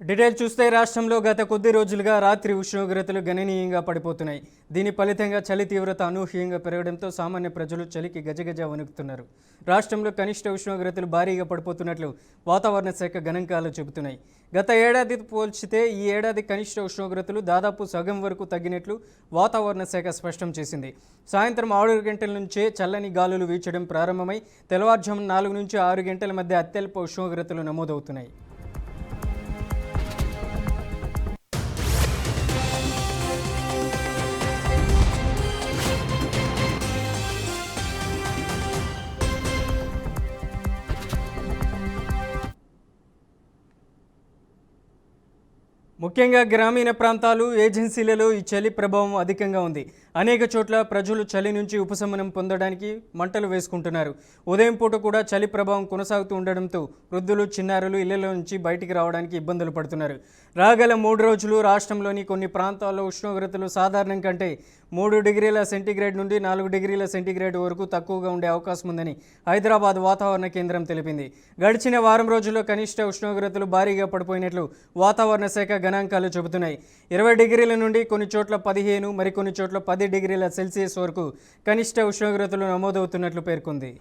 Detail చూస్తే రాష్ట్రంలో గత కొద్ది రోజులుగా రాత్రి ఉష్ణోగ్రతలు గణనీయంగా పడిపోతున్నాయి. దీని ఫలితంగా చలి తీవ్రత అనూహ్యంగా పెరగడంతో సామాన్య ప్రజలు చలికి గజగజ వణుకుతున్నారు. రాష్ట్రంలో కనిష్ట ఉష్ణోగ్రతలు భారీగా పడిపోతున్నట్లు వాతావరణ శాఖ గణాంకాలు చెబుతున్నాయి. గత ఏడాదితో పోల్చితే ఈ ఏడాది కనిష్ట ఉష్ణోగ్రతలు దాదాపు సగం వరకు తగ్గినట్లు వాతావరణ శాఖ స్పష్టం చేసింది. సాయంత్రం 6 గంటల నుంచే చల్లని గాలులు వీచడం ప్రారంభమై తెల్లవారుజామున 4 నుంచి 6 గంటల మధ్య అత్యల్ప ఉష్ణోగ్రతలు నమోదవుతున్నాయి. ముఖ్యంగా గ్రామీణ ప్రాంతాలు, ఏజెన్సీలలో ఈ చలి ప్రభావం అధికంగా ఉంది. అనేక చోట్ల ప్రజలు చలి నుంచి ఉపశమనం పొందడానికి మంటలు వేసుకుంటున్నారు. ఉదయం పూట కూడా చలి ప్రభావం కొనసాగుతూ ఉండడంతో వృద్ధులు, చిన్నారులు ఇళ్లలో నుంచి బయటికి రావడానికి ఇబ్బందులు పడుతున్నారు. రాగల 3 రోజులు రాష్ట్రంలోని కొన్ని ప్రాంతాల్లో ఉష్ణోగ్రతలు సాధారణం కంటే 3 డిగ్రీల సెంటీగ్రేడ్ నుండి 4 డిగ్రీల సెంటీగ్రేడ్ వరకు తక్కువగా ఉండే అవకాశం ఉందని హైదరాబాద్ వాతావరణ కేంద్రం తెలిపింది. గడిచిన వారం రోజుల్లో కనిష్ట ఉష్ణోగ్రతలు భారీగా పడిపోయినట్లు వాతావరణ శాఖ గణాంకాలు చెబుతున్నాయి. 20 డిగ్రీల నుండి కొన్ని చోట్ల 15, మరికొన్ని చోట్ల 10 డిగ్రీల సెల్సియస్ వరకు కనిష్ట ఉష్ణోగ్రతలు నమోదవుతున్నట్లు పేర్కొంది.